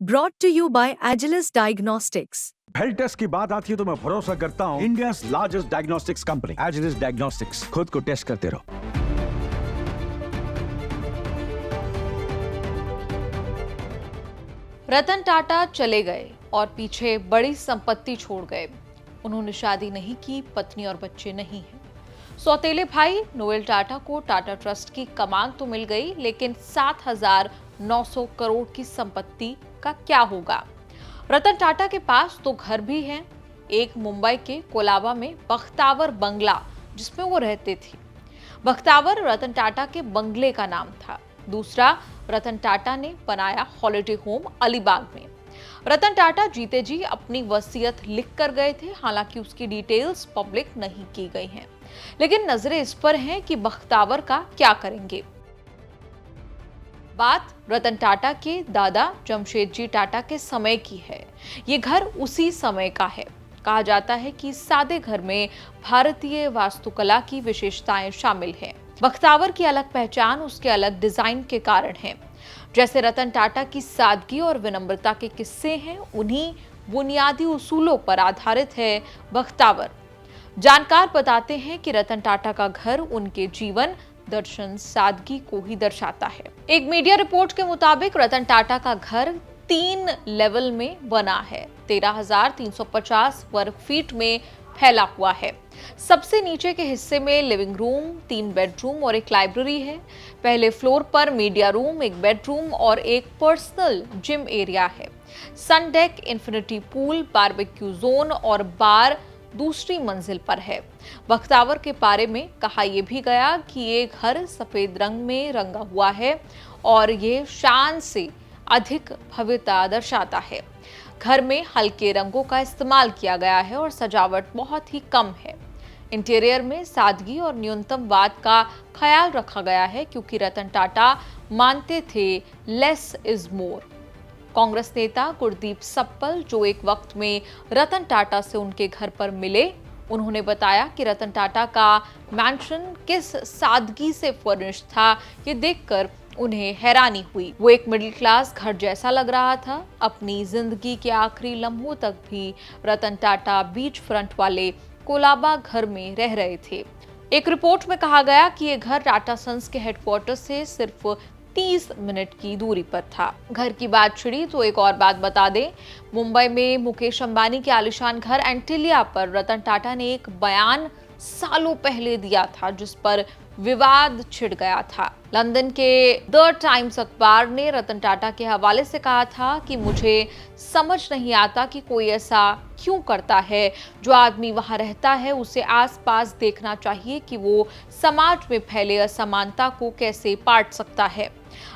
Brought to you by Agilus Diagnostics. Health test की बात आती है तो मैं भरोसा करता हूँ India's largest diagnostics company Agilus diagnostics. खुद को टेस्ट करते रहो। रतन टाटा चले गए और पीछे बड़ी संपत्ति छोड़ गए। उन्होंने शादी नहीं की, पत्नी और बच्चे नहीं हैं। सौतेले भाई नोएल टाटा को टाटा ट्रस्ट की कमान तो मिल गई, लेकिन 7,900 करोड़ की संपत्ति का क्या होगा? रतन टाटा के पास तो घर भी हैं, एक मुंबई के कोलाबा में बख्तावर बंगला जिसमें वो रहते थे। बख्तावर रतन टाटा के बंगले का नाम था। दूसरा, रतन टाटा ने बनाया हॉलिडे होम अलीबाग में। रतन टाटा जीते जी अपनी वसीयत लिख कर गए थे, हालांकि उसकी डिटेल्स पब्लिक नहीं की गई हैं, लेकिन नजरें इस पर हैं कि बख्तावर का क्या करेंगे। बात रतन टाटा के दादा जमशेदजी टाटा के समय की है। ये घर उसी समय का है। कहा जाता है कि सादे घर में भारतीय वास्तुकला की विशेषताएं शामिल हैं। बख्तावर की अलग पहचान उसके अलग डिजाइन के कारण है। जैसे रतन टाटा की सादगी और विनम्रता के किस्से हैं, उन्हीं बुनियादी उसूलों पर आधारित है बख्तावर। जानकार बताते हैं कि रतन टाटा का घर उनके जीवन दर्शन सादगी को ही दर्शाता है। एक मीडिया रिपोर्ट के मुताबिक रतन टाटा का घर 3 लेवल में बना है, 13,350 वर्ग फीट में फैला हुआ है। सबसे नीचे के हिस्से में लिविंग रूम, 3 बेडरूम और एक लाइब्रेरी है। पहले फ्लोर पर मीडिया रूम, एक बेडरूम और एक पर्सनल जिम एरिया है। Sun deck, infinity pool, barbecue zone और बार दूसरी मंजिल पर है। बख्तावर के बारे में कहा यह भी गया कि ये घर सफेद रंग में रंगा हुआ है और ये शान से अधिक भव्यता दर्शाता है। घर में हल्के रंगों का इस्तेमाल किया गया है और सजावट बहुत ही कम है। इंटीरियर में सादगी और न्यूनतमवाद का ख्याल रखा गया है, क्योंकि रतन टाटा मानते थे लेस इज मोर। कांग्रेस नेता गुरदीप सप्पल, जो एक वक्त में रतन टाटा से उनके घर पर मिले, उन्होंने बताया कि रतन टाटा का मैंशन किस सादगी से फर्निश था, ये देखकर उन्हें हैरानी हुई। वो एक मिडिल क्लास घर जैसा लग रहा था। अपनी जिंदगी के आखिरी लम्हों तक भी रतन टाटा बीच फ्रंट वाले कोलाबा घर में रह रहे थे। एक रिपोर्ट में कहा गया कि ये घर टाटा सन्स के हेडक्वार्टर से सिर्फ 30 मिनट की दूरी पर था। घर की बात छिड़ी तो एक और बात बता दें। मुंबई में मुकेश अंबानी के आलीशान घर एंटिलिया पर रतन टाटा ने एक बयान सालों पहले दिया था, जिस पर विवाद छिड़ गया था। लंदन के द टाइम्स अखबार ने रतन टाटा के हवाले से कहा था कि मुझे समझ नहीं आता कि कोई ऐसा क्यों करता है। जो आदमी वहां रहता है उसे आसपास देखना चाहिए कि वो समाज में फैले असमानता को कैसे पाट सकता है।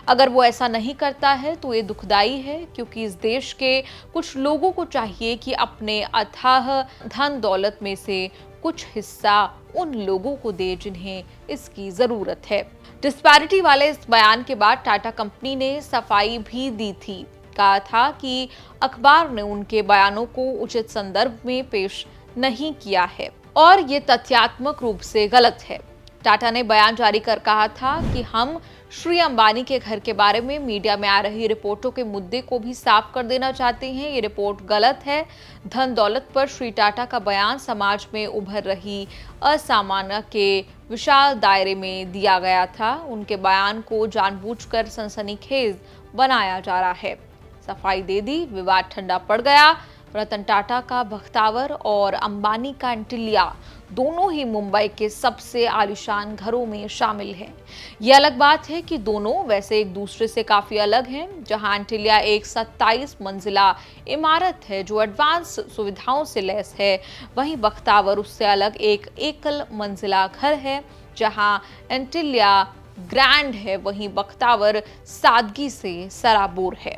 अगर वो ऐसा नहीं करता है तो ये दुखदाई है, क्योंकि इस देश के कुछ लोगों को चाहिए कि अपने अथाह धन दौलत में से कुछ हिस्सा उन लोगों को दे जिन्हें इसकी जरूरत है। डिस्पैरिटी वाले इस बयान के बाद टाटा कंपनी ने सफाई भी दी थी। कहा था कि अखबार ने उनके बयानों को उचित संदर्भ में पेश नहीं किया है और ये तथ्यात्मक रूप से गलत है। टाटा ने बयान जारी कर कहा था कि हम श्री अंबानी के घर के बारे में मीडिया में आ रही रिपोर्टों के मुद्दे को भी साफ कर देना चाहते हैं। ये रिपोर्ट गलत है। धन दौलत पर श्री टाटा का बयान समाज में उभर रही असामान्य के विशाल दायरे में दिया गया था। उनके बयान को जानबूझकर सनसनीखेज बनाया जा रहा है। सफाई दे दी, विवाद ठंडा पड़ गया। रतन टाटा का बख्तावर और अंबानी का एंटिलिया दोनों ही मुंबई के सबसे आलीशान घरों में शामिल हैं। ये अलग बात है कि दोनों वैसे एक दूसरे से काफी अलग हैं। जहां एंटिलिया एक 27 मंजिला इमारत है जो एडवांस सुविधाओं से लैस है, वहीं बख्तावर उससे अलग एक एकल मंजिला घर है। जहां एंटिलिया ग्रैंड है, वहीं बख्तावर सादगी से सराबोर है।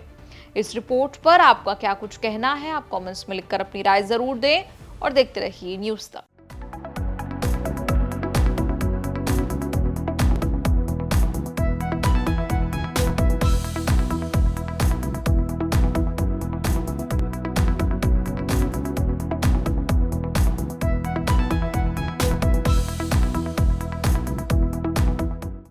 इस रिपोर्ट पर आपका क्या कुछ कहना है? आप कमेंट्स में लिखकर अपनी राय जरूर दें और देखते रहिए न्यूज़ तक।